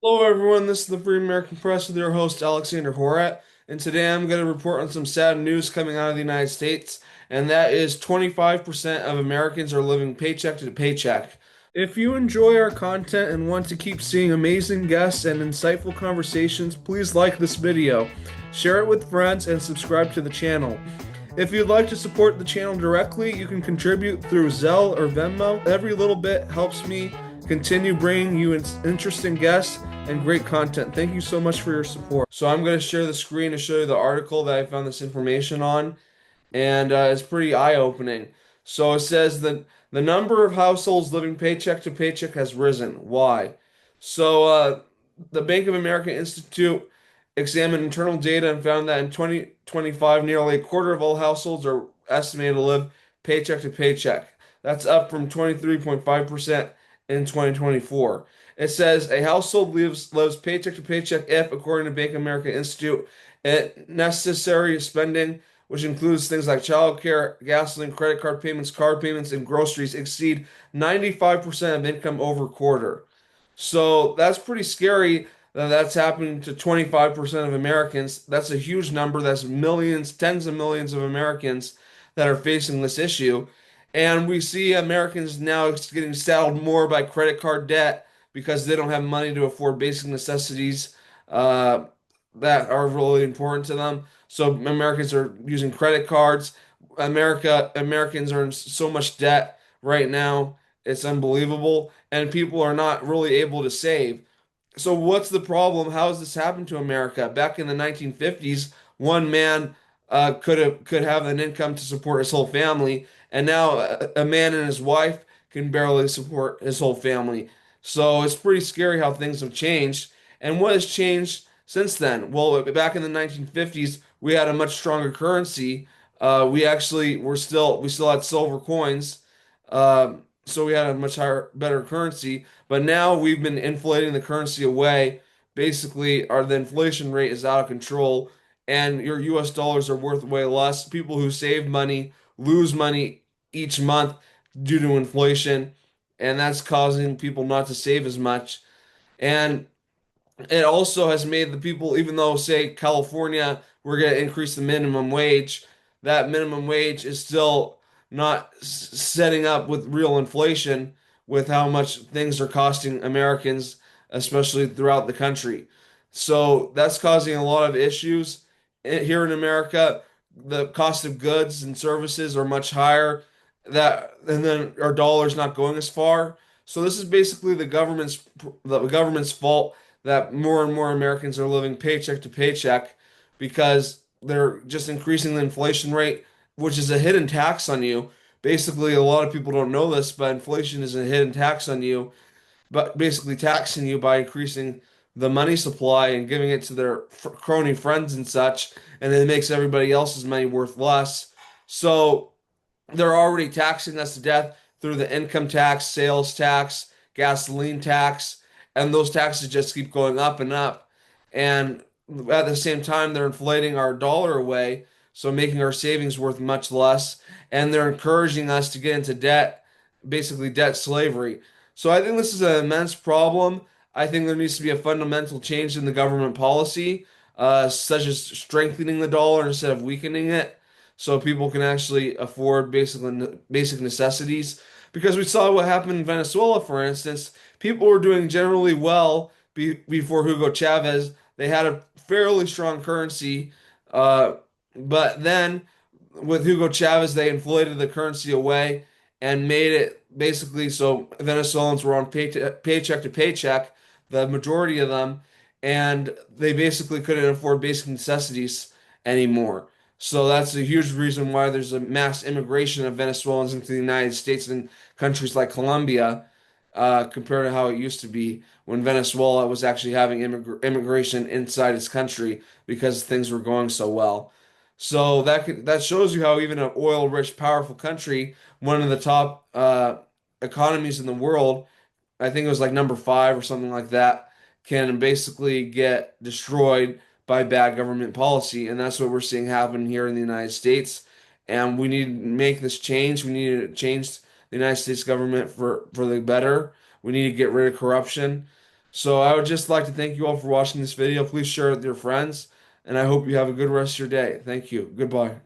Hello, everyone. This is the Free American Press with your host, Alexander Horat. And today I'm going to report on some sad news coming out of the United States, and that is 25% of Americans are living paycheck to paycheck. If you enjoy our content and want to keep seeing amazing guests and insightful conversations, please like this video, share it with friends, and subscribe to the channel. If you'd like to support the channel directly, you can contribute through Zelle or Venmo. Every little bit helps me continue bringing you interesting guests and great content. Thank you so much for your support. So I'm going to share the screen to show you the article that I found this information on, and it's pretty eye-opening. So it says that the number of households living paycheck to paycheck has risen. Why? So the Bank of America Institute examined internal data and found that in 2025, nearly a quarter of all households are estimated to live paycheck to paycheck. That's up from 23.5% in 2024. It says a household lives paycheck to paycheck if, according to Bank of America Institute, necessary spending, which includes things like childcare, gasoline, credit card payments, and groceries, exceed 95% of income over quarter. So that's pretty scary that that's happening to 25% of Americans. That's a huge number. That's millions, tens of millions of Americans that are facing this issue. And we see Americans now getting saddled more by credit card debt because they don't have money to afford basic necessities uh, that are really important to them. So Americans are using credit cards. Americans are in so much debt right now. It's unbelievable, and people are not really able to save. So what's the problem? How has this happened to America? Back in the 1950s, one man could have an income to support his whole family, and now a man and his wife can barely support his whole family. So it's pretty scary how things have changed. And what has changed since then? Well, back in the 1950s, we had a much stronger currency. We still had silver coins. So we had a much higher, better currency. But now we've been inflating the currency away. Basically, the inflation rate is out of control, and your U.S. dollars are worth way less. People who save money lose money each month due to inflation, and that's causing people not to save as much. And it also has made the people, even though, say, California, we're going to increase the minimum wage, that minimum wage is still not setting up with real inflation with how much things are costing Americans, especially throughout the country. So that's causing a lot of issues here in America. The cost of goods and services are much higher, and then our dollar's not going as far. So this is basically the government's fault that more and more Americans are living paycheck to paycheck because they're just increasing the inflation rate, which is a hidden tax on you. Basically, a lot of people don't know this, but inflation is a hidden tax on you, but basically taxing you by increasing the money supply and giving it to their crony friends and such, and then it makes everybody else's money worth less. So they're already taxing us to death through the income tax, sales tax, gasoline tax, and those taxes just keep going up and up. And at the same time, they're inflating our dollar away, so making our savings worth much less. And they're encouraging us to get into debt, basically debt slavery. So I think this is an immense problem. I think there needs to be a fundamental change in the government policy, such as strengthening the dollar instead of weakening it so people can actually afford basic necessities. Because we saw what happened in Venezuela, for instance. People were doing generally well before Hugo Chavez. They had a fairly strong currency, uh, but then with Hugo Chavez, they inflated the currency away and made it basically so Venezuelans were on paycheck to paycheck, the majority of them, and they basically couldn't afford basic necessities anymore. So that's a huge reason why there's a mass immigration of Venezuelans into the United States and countries like Colombia, compared to how it used to be when Venezuela was actually having immigration inside its country because things were going so well. So that shows you how even an oil-rich, powerful country, one of the top economies in the world, I think it was like number five or something like that, can basically get destroyed by bad government policy. And that's what we're seeing happen here in the United States. And we need to make this change. We need to change the United States government for the better. We need to get rid of corruption. So I would just like to thank you all for watching this video. Please share it with your friends, and I hope you have a good rest of your day. Thank you. Goodbye.